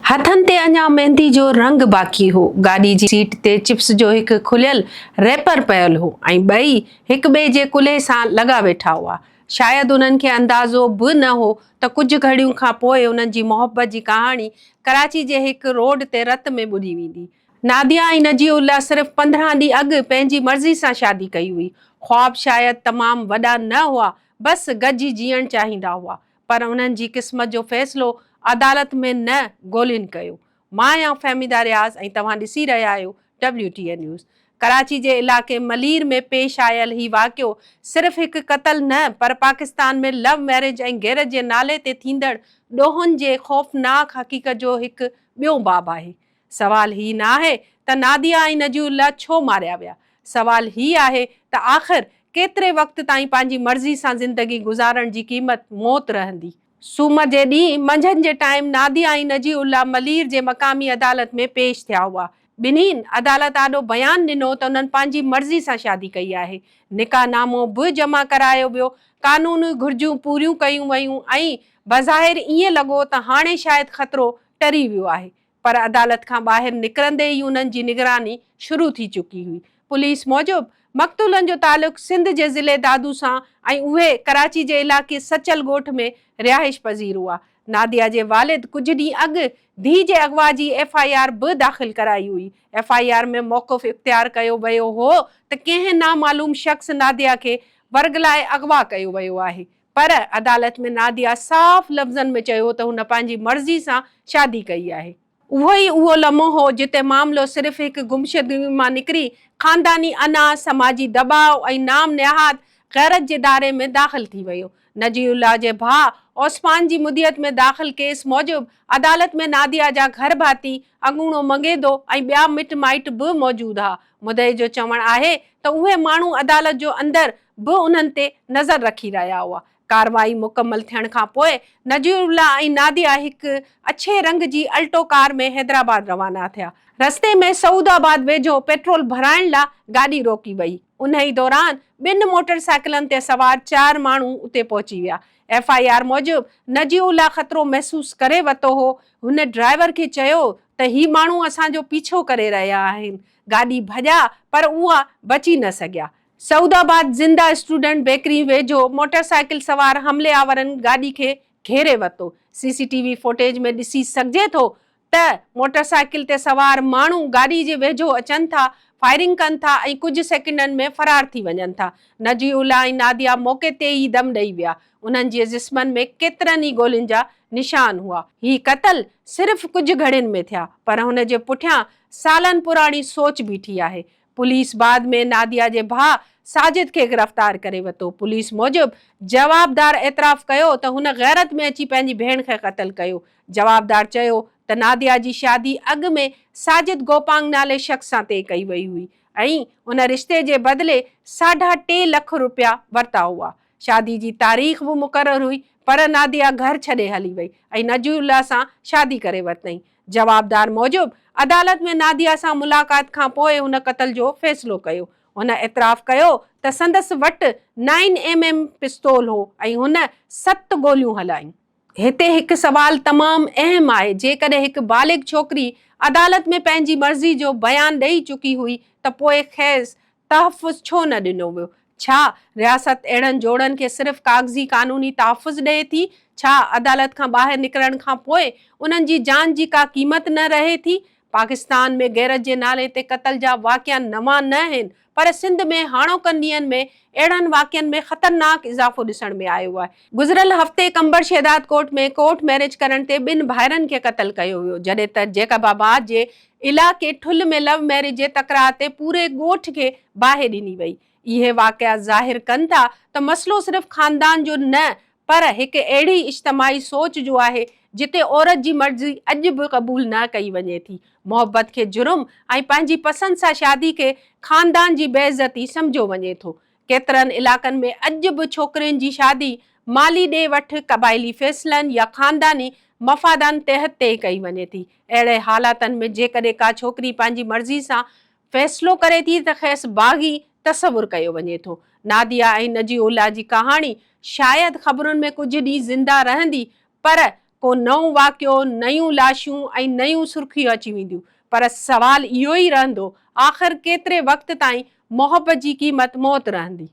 हथन ते अञा मेहंदी जो रंग बाक़ी हो। गाड़ी जी सीट ते चिप्स जो एक खुलियल रैपर पयल हो ऐं ॿई हिक ॿिए जे कुल्हे सां लॻा वेठा हुआ। शायदि उन्हनि खे अंदाज़ो बि न हो त कुझु घड़ियूं खां पोइ उन्हनि जी मोहबत जी कहाणी कराची जे हिक रोड ते रत में ॿुॾी वेंदी। नादिया ऐं नजीउल्लाह सिर्फ़ 15 ॾींहं अॻु पंहिंजी मर्ज़ी सां शादी कई हुई। ख़्वाब शायदि तमामु वॾा न हुआ, बसि गॾिजी जीअण चाहींदा हुआ, पर उन्हनि जी क़िस्मत जो फ़ैसिलो अदालत में न ॻोल्हिन कयो। मां आहियां फ़हमीदा रियाज़ ऐं तव्हां ॾिसी रहिया आहियो WTN न्यूज़। कराची जे इलाइक़े मलीर में पेश आयल ही वाक़ियो सिर्फ़ हिकु क़त्ल न पर पाकिस्तान में लव मैरिज ऐं गैरत जे नाले ते थींदड़ ॾोहनि जे ख़ौफ़नाक हक़ीक़त जो हिकु ॿियो बाब आहे। सवाल ही न आहे त नादिया ऐं नजीउल्लाह छो मारिया विया। सवाल ही आहे त आख़िर केतिरे वक़्त ताईं पंहिंजी मर्ज़ी सां ज़िंदगी गुज़ारण जी क़ीमत मौत रहंदी। सूमर जे ॾींहुं मंझंदि जे टाइम नादिया ऐं नजीउल्लाह मलीर जे मक़ामी अदालत में पेश थिया हुआ। ॿिन्हिनि अदालत आॾो बयानु ॾिनो त उन्हनि पंहिंजी मर्ज़ी सां शादी कई आहे। निकाहनामो बि जमा करायो वियो, कानूनी घुर्जूं पूरियूं कयूं वयूं ऐं बज़ाहिर ईअं लॻो त हाणे शायदि ख़तरो टरी वियो आहे, पर अदालत खां ॿाहिरि निकिरंदे ई उन्हनि जी निगरानी शुरू थी चुकी हुई। पुलिस मूजिबि मक़तूलनि जो तालुक़ सिंध जे ज़िले दादू सां ऐं उहे कराची जे इलाइक़े सचल ॻोठ में रिहाइश पज़ीर हुआ। नादिया जे वालिद कुझु ॾींहं अॻु धीउ जे अगवा जी FIR बि दाख़िल कराई हुई। FIR में मौक़िफ़ इख़्तियार कयो वियो हो त कंहिं नामालूम शख़्स नादिया खे वर्गलाए अगवा कयो वियो आहे, पर अदालत में नादिया साफ़ लफ़्ज़नि में चयो त हुन पंहिंजी मर्ज़ी सां शादी कई आहे। उहो लम्हो हो जिते मामिलो सिर्फ़ हिकु गुमशुदगी मां निकिरी ख़ानदानी अना, समाजी दबाव ऐं नाम निहाद गैरत जे दायरे में दाख़िल थी वियो। नजीउल्लाह जे भाउ ओस्मान जी मुदियत में दाख़िल केस मूजिबि अदालत में नादिया जा घर भाती, अॻूणो मंगेदो ऐं ॿिया मिट माइट बि मौजूदु हुआ। मुदई जो चवणु आहे त उहे माण्हू अदालत जो अंदरि बि उन्हनि ते नज़र रखी रहिया हुआ। कार्रवाई मुकमल थियण खां पोइ नजीउल्लाह ऐं नादिया हिकु अछे रंग जी अल्टो कार में हैदराबाद रवाना थिया। रस्ते में सऊदाबाद वेझो पेट्रोल भराइण लाइ गाॾी रोकी वई। उन ई दौरान ॿिनि मोटरसाइकिलनि ते सवार 4 माण्हू उते पहुची विया। FIR मूजिबि नजीउल्लाह ख़तरो महसूस करे वरितो हो। हुन ड्राइवर खे चयो त ही माण्हू असांजो पीछो करे रहिया आहिनि। गाॾी भॼा पर उहा बची न सघिया। सऊदाबाद ज़िंदा स्टूडेंट बेकरी वेझो मोटरसाइकिल सवार हमले आवरनि गाॾी खे घेरे वरितो। CCTV फुटेज में ॾिसी सघिजे थो त मोटरसाइकिल ते सवार माण्हू गाॾी जे वेझो अचनि था, फायरिंग कनि था ऐं कुझु सेकंडनि में फरार थी वञनि था। नजीउल्लाह ऐं नादिया मौक़े ते ई दम ॾेई विया। उन्हनि जे जिस्मनि में केतिरनि ई गोलियुनि जा निशान हुआ। ही क़त्ल सिर्फ़ कुझु घड़ियुनि में थिया, पर हुन जे पुठियां सालनि पुराणी सोच बीठी आहे। पुलिस बाद में नादिया जे भाउ साजिद खे गिरफ़्तार करे वरितो। पुलिस मूजिबि जवाबदार एतराफ़ कयो त हुन गैरत में अची पंहिंजी भेण खे क़त्ल कयो। जवाबदार चयो त नादिया जी शादी अॻु में साजिद गोपांग नाले शख़्स सां तइ कई वई हुई ऐं उन रिश्ते जे बदिले 3.5 लख रुपया वरिता हुआ। शादी जी तारीख़ बि मुक़ररु हुई, पर नादिया घर छॾे हली वई ऐं नजीउल्लाह सां शादी करे वरितई। जवाबदार मूजिबि अदालत में नादिया सां मुलाक़ात खां पोइ हुन क़त्ल जो फ़ैसिलो कयो। हुन एतराफ़ कयो त संदसि वटि 9mm पिस्तौल हो ऐं हुन 7 गोलियूं हलायूं। हिते हिकु सवाल तमामु अहम आहे। जेकॾहिं हिकु बालिग़ छोकिरी अदालत में पंहिंजी मर्ज़ी जो बयानु ॾेई चुकी हुई त पोइ खेसि तहफ़ुज़ छो न ॾिनो वियो? छा रियासत अहिड़नि जोड़नि खे सिर्फ़ कागज़ी क़ानूनी तहफ़ुज़ ॾिए थी? छा अदालत खां ॿाहिरि निकिरण खां पोइ उन्हनि जी जान जी का क़ीमत न रहे थी? पाकिस्तान में गैरत जे नाले ते क़त्ल जा वाक़िया नवां न आहिनि, पर सिंध में हाणोकनि ॾींहंनि में अहिड़नि वाक़ियनि में ख़तरनाक इज़ाफ़ो ॾिसण में आयो आहे। गुज़िरियल हफ़्ते कंबर शहदाद कोर्ट में कोर्ट मैरिज करण ते 2 भाइरनि खे क़त्ल कयो वियो, जॾहिं त जैकबाबाद जे इलाइक़े ठुल में लव मैरिज जे तकरार ते पूरे ॻोठ खे बाहि ॾिनी वई। इहे वाक़िया ज़ाहिर कनि था त मसइलो सिर्फ़ ख़ानदान जो न, पर हिकु अहिड़ी इज्तिमाही सोच जो आहे जिते औरत जी मर्ज़ी अॼु बि क़बूल न कई वञे थी। मोहबत खे जुर्म ऐं पंहिंजी पसंदि सां शादी खे ख़ानदान जी बेइज़्ज़ती सम्झो वञे थो। केतिरनि इलाइक़नि में अॼु बि छोकिरियुनि जी शादी माली ॾे वठि, क़बाइली फ़ैसिलनि या ख़ानदानी मफ़ादनि तहत तइ कई वञे थी। अहिड़े हालातनि में जेकॾहिं का छोकिरी पंहिंजी मर्ज़ी सां फ़ैसिलो करे थी त खेसि बाग़ी तसवुरु कयो वञे थो। नादिया ऐं नजीउल्लाह जी कहाणी शायदि ख़बरुनि में कुझु ॾींहं ज़िंदा रहंदी, पर को नओं वाक़ियो, नयूं लाशूं ऐं नयूं सुर्खियूं अची वेंदियूं। पर सवाल इहो ई रहंदो, आख़िर केतिरे वक़्त ताईं मोहबत जी क़ीमत मौत रहंदी।